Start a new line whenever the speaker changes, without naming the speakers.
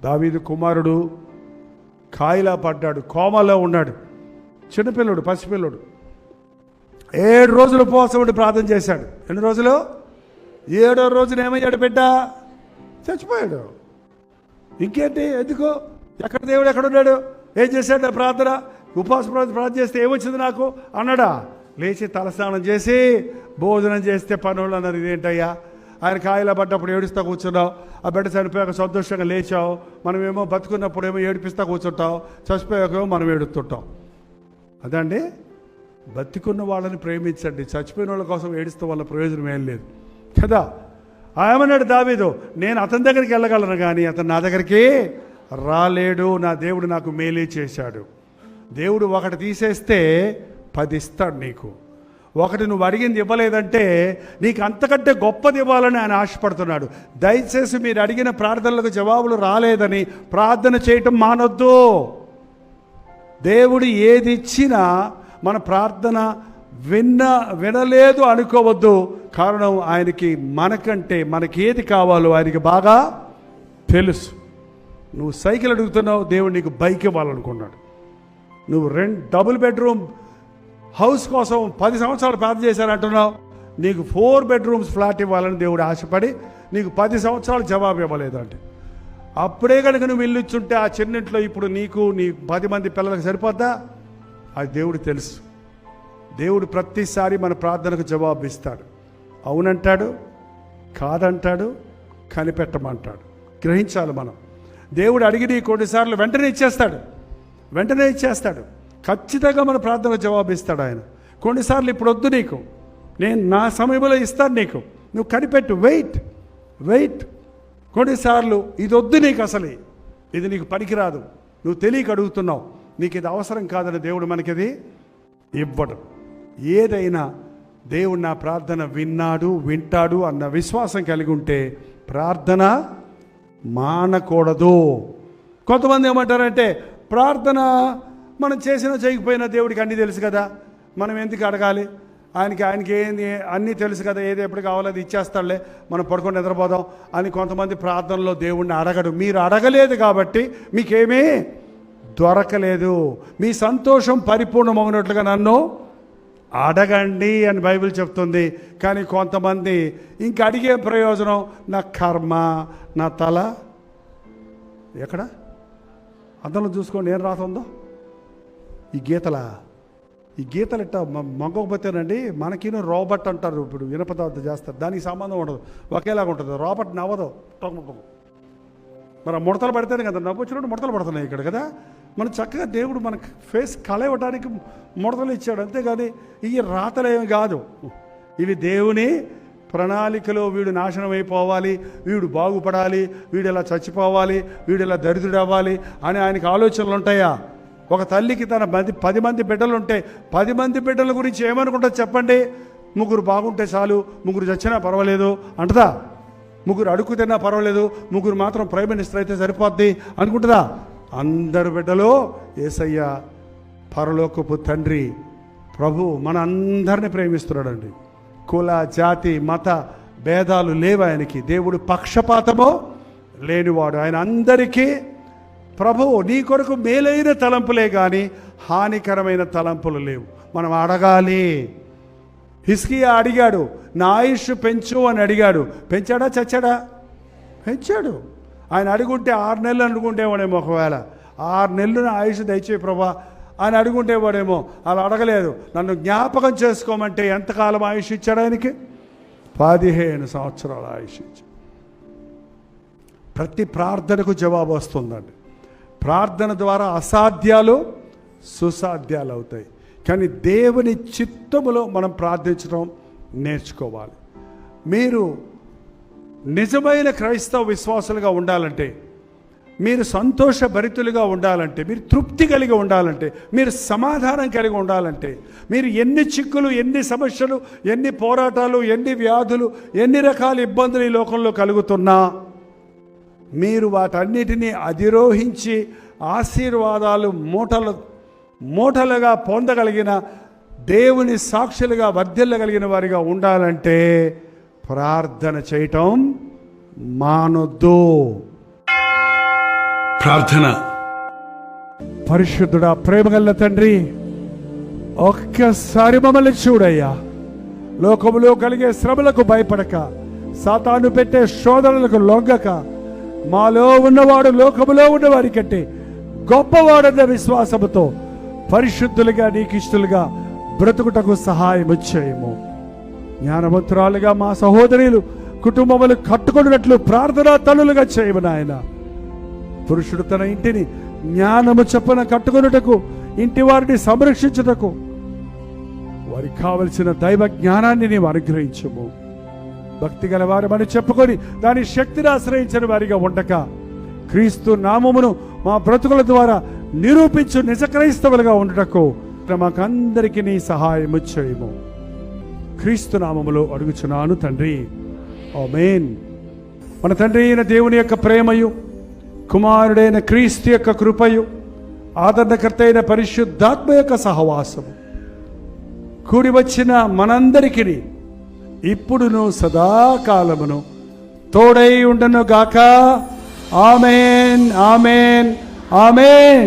దావీదు కుమారుడు కాయిలా పడ్డాడు, కోమలో ఉన్నాడు. చిన్నపిల్లడు, పసిపిల్లడు. 7 రోజులు ఉపవాసం ఉండి ప్రార్థన చేశాడు. ఎన్ని రోజులు? 7వ రోజున ఏమయ్యాడు బిడ్డ? చచ్చిపోయాడు. ఇంకేంటి? ఎందుకు? ఎక్కడ దేవుడు ఎక్కడున్నాడు? ఏం చేశాడు? ప్రార్థన, ఉపవాస ప్రార్థన చేస్తే ఏమొచ్చింది నాకు అన్నాడా? లేచి తలస్నానం చేసి భోజనం చేస్తే పనులు అన్నారు. ఇదేంటయ్యా, ఆయన కాయలా పడ్డప్పుడు ఏడుస్తా కూర్చున్నావు, ఆ బిడ్డ చనిపోయాక సంతోషంగా లేచావు. మనమేమో బతుకున్నప్పుడు ఏమో ఏడిపిస్తా కూర్చుంటాం, చచ్చిపోయాకేమో మనం ఏడుస్తుంటాం. అదండి, బతికున్న వాళ్ళని ప్రేమించండి, చచ్చిపోయిన వాళ్ళ కోసం ఏడుస్తే వాళ్ళ ప్రయోజనం ఏం లేదు కదా. ఏమన్నాడు దావీదు? నేను అతని దగ్గరికి వెళ్ళగలను కానీ అతను నా దగ్గరికి రాలేడు. నా దేవుడు నాకు మేలే చేశాడు. దేవుడు ఒకటి తీసేస్తే 10 ఇస్తాడు నీకు. ఒకటి నువ్వు అడిగింది ఇవ్వలేదంటే నీకు అంతకంటే గొప్పది ఇవ్వాలని ఆయన ఆశపడుతున్నాడు. దయచేసి మీరు అడిగిన ప్రార్థనలకు జవాబులు రాలేదని ప్రార్థన చేయటం మానొద్దు. దేవుడు ఏది ఇచ్చినా మన ప్రార్థన వినలేదు అనుకోవద్దు. కారణం, ఆయనకి మనకంటే మనకి ఏది కావాలో ఆయనకి బాగా తెలుసు. నువ్వు సైకిల్ అడుగుతున్నావు, దేవుడు నీకు బైక్ ఇవ్వాలనుకున్నాడు. నువ్వు డబుల్ బెడ్రూమ్ హౌస్ కోసం 10 సంవత్సరాలు ప్రార్థన చేశానంటున్నావు, నీకు 4 బెడ్రూమ్స్ ఫ్లాట్ ఇవ్వాలని దేవుడు ఆశపడి నీకు 10 సంవత్సరాలు జవాబు ఇవ్వలేదంటే, అప్పుడే కనుక నువ్వు ఇల్లు ఇచ్చుంటే ఆ చిన్నింట్లో ఇప్పుడు నీ 10 మంది పిల్లలకు సరిపోద్దా? అది దేవుడు తెలుసు. దేవుడు ప్రతిసారి మన ప్రార్థనకు జవాబు ఇస్తాడు. అవునంటాడు, కాదంటాడు, కనిపెట్టమంటాడు. గ్రహించాలి మనం. దేవుడు అడిగి కొన్నిసార్లు వెంటనే ఇచ్చేస్తాడు. ఖచ్చితంగా మన ప్రార్థనకు జవాబు ఇస్తాడు ఆయన. కొన్నిసార్లు ఇప్పుడు వద్దు నీకు, నేను నా సమయంలో ఇస్తాను నీకు, నువ్వు కనిపెట్టు, వెయిట్. కొన్నిసార్లు ఇది వద్దు నీకు, అసలు ఇది నీకు పనికిరాదు, నువ్వు తెలియక అడుగుతున్నావు, నీకు ఇది అవసరం కాదని దేవుడు మనకిది ఇవ్వడు. ఏదైనా దేవుడు నా ప్రార్థన వింటాడు అన్న విశ్వాసం కలిగి ఉంటే ప్రార్థన మానకూడదు. కొంతమంది ఏమంటారంటే, ప్రార్థన మనం చేసినా చేయకపోయినా దేవుడికి అన్నీ తెలుసు కదా, మనం ఎందుకు అడగాలి, ఆయనకి ఏంది అన్నీ తెలుసు కదా, ఏది ఎప్పుడు కావాలో అది ఇచ్చేస్తాడులే, మనం పడుకొని నిద్రపోదాం అని కొంతమంది ప్రార్థనలో దేవుడిని అడగడు. మీరు అడగలేదు కాబట్టి మీకేమీ దొరకలేదు. మీ సంతోషం పరిపూర్ణమవునట్లుగా నన్ను అడగండి అని బైబిల్ చెప్తుంది. కానీ కొంతమంది ఇంక అడిగే ప్రయోజనం నా కర్మ, నా తల. ఎక్కడ అద్దంలో చూసుకోండి ఏం రాతుందో. ఈ గీతలు ఇట్ట మగ్గకపోతేనండి, మనకిను రోబట్ అంటారు, ఇప్పుడు ఇనపదార్థ చేస్తారు, దానికి సంబంధం ఉండదు, ఒకేలాగా ఉంటుంది. రోబట్ నవ్వదు, మరి ముడతలు పడితేనే కదా నవ్వు వచ్చినప్పుడు ముడతలు పడుతున్నాయి ఇక్కడ కదా. మనం చక్కగా దేవుడు మనకు ఫేస్ కళ ఇవ్వడానికి ముడతలు ఇచ్చాడు, అంతేగాని ఇవి రాతలేమి కాదు. ఇవి దేవుని ప్రణాళికలో వీడు నాశనం అయిపోవాలి, వీడు బాగుపడాలి, వీడు ఇలా చచ్చిపోవాలి, వీడు ఇలా దరిద్రుడు అవ్వాలి అని ఆయనకి ఆలోచనలు ఉంటాయా? ఒక తల్లికి తన 10 మంది బిడ్డలు ఉంటే 10 మంది బిడ్డల గురించి ఏమనుకుంటుంది చెప్పండి? 3 బాగుంటే చాలు, 3 చచ్చినా పర్వాలేదు అంటదా? 3 అడుగు తిన్నా పర్వాలేదు, 3 మాత్రం ప్రైమ్ మినిస్టర్ అయితే సరిపోద్ది అనుకుంటుందా? అందరు బిడ్డలు యేసయ్య పరలోకపు తండ్రి ప్రభు మన అందరిని ప్రేమిస్తున్నాడండి. కుల, జాతి, మత భేదాలు లేవు ఆయనకి. దేవుడు పక్షపాతమో లేనివాడు. ఆయన అందరికీ ప్రభువు. నీ కొరకు మేలైన తలంపులే కానీ హానికరమైన తలంపులు లేవు. మనం అడగాలి. హిజ్కియా అడిగాడు, నా ఆయుష్ పెంచు అని అడిగాడు. పెంచాడా చచ్చాడా? పెంచాడు. ఆయన అడుగుంటే 6 నెలలు అనుకుంటేవాడేమో, ఒకవేళ 6 నెలలు ఆయుష్ దయచేయి ప్రభా అని అడుగుంటేవాడేమో. అలా అడగలేదు. నన్ను జ్ఞాపకం చేసుకోమంటే ఎంతకాలం ఆయుష్ ఇచ్చాడు ఆయనకి? 15 సంవత్సరాల ఆయుష్ ఇచ్చాడు. ప్రతి ప్రార్థనకు జవాబు వస్తుందండి. ప్రార్థన ద్వారా అసాధ్యాలు సుసాధ్యాలు అవుతాయి. కానీ దేవుని చిత్తములో మనం ప్రార్థించడం నేర్చుకోవాలి. మీరు నిజమైన క్రైస్తవ విశ్వాసులుగా ఉండాలంటే, మీరు సంతోషభరితులుగా ఉండాలంటే, మీరు తృప్తి కలిగి ఉండాలంటే, మీరు సమాధానం కలిగి ఉండాలంటే, మీరు ఎన్ని చిక్కులు, ఎన్ని సమస్యలు, ఎన్ని పోరాటాలు, ఎన్ని వ్యాధులు, ఎన్ని రకాల ఇబ్బందులు ఈ లోకంలో కలుగుతున్నా మీరు వాటన్నిటినీ అధిరోహించి ఆశీర్వాదాలు మూటలుగా పొందగలిగిన దేవుని సాక్షులుగా వర్ధిల్లగలిగిన వారిగా ఉండాలంటే ప్రార్థన చేయటం మానొద్దు. ప్రార్థన. పరిశుద్ధుడా, ప్రేమగల్ల తండ్రి, ఒక్కసారి మమ్మల్ని చూడయ్యా. లోకములో కలిగే శ్రమలకు భయపడక, సాతాను పెట్టే శోధనలకు లొంగక, మాలో ఉన్నవాడు లోకములో ఉన్నవారి కంటే గొప్పవాడన్న విశ్వాసముతో పరిశుద్ధులుగా నీకు ఇష్టలుగా బ్రతుకుటకు సహాయం చేయము. జ్ఞానవంతురాలుగా మా సహోదరులు కుటుంబములు కట్టుకున్నట్లు ప్రార్థనా తల్లులుగా చేయము నాయన. పురుషుడు తన ఇంటిని జ్ఞానము చొప్పున కట్టుకున్నటకు, ఇంటి వారిని సంరక్షించుటకు వారికి కావలసిన దైవ జ్ఞానాన్ని నీవు అనుగ్రహించము. భక్తి గల వారమని చెప్పుకొని దాని శక్తిని ఆశ్రయించిన వారిగా ఉండక, క్రీస్తు నామమును మా బ్రతుకుల ద్వారా నిరూపించు నిజ క్రైస్తవులుగా ఉండటకు మాకందరికీ నీ సహాయము చేయము. క్రీస్తు నామములో అడుగుచున్నాను తండ్రి, ఆమేన్. మన తండ్రి అయిన దేవుని యొక్క ప్రేమయు, కుమారుడైన క్రీస్తు యొక్క కృపయు, ఆదరణకర్త అయిన పరిశుద్ధాత్మ యొక్క సహవాసము కూడి వచ్చిన మనందరికీ ఇప్పుడును సదాకాలమును తోడై ఉండను గాక. ఆమేన్, ఆమేన్, ఆమేన్.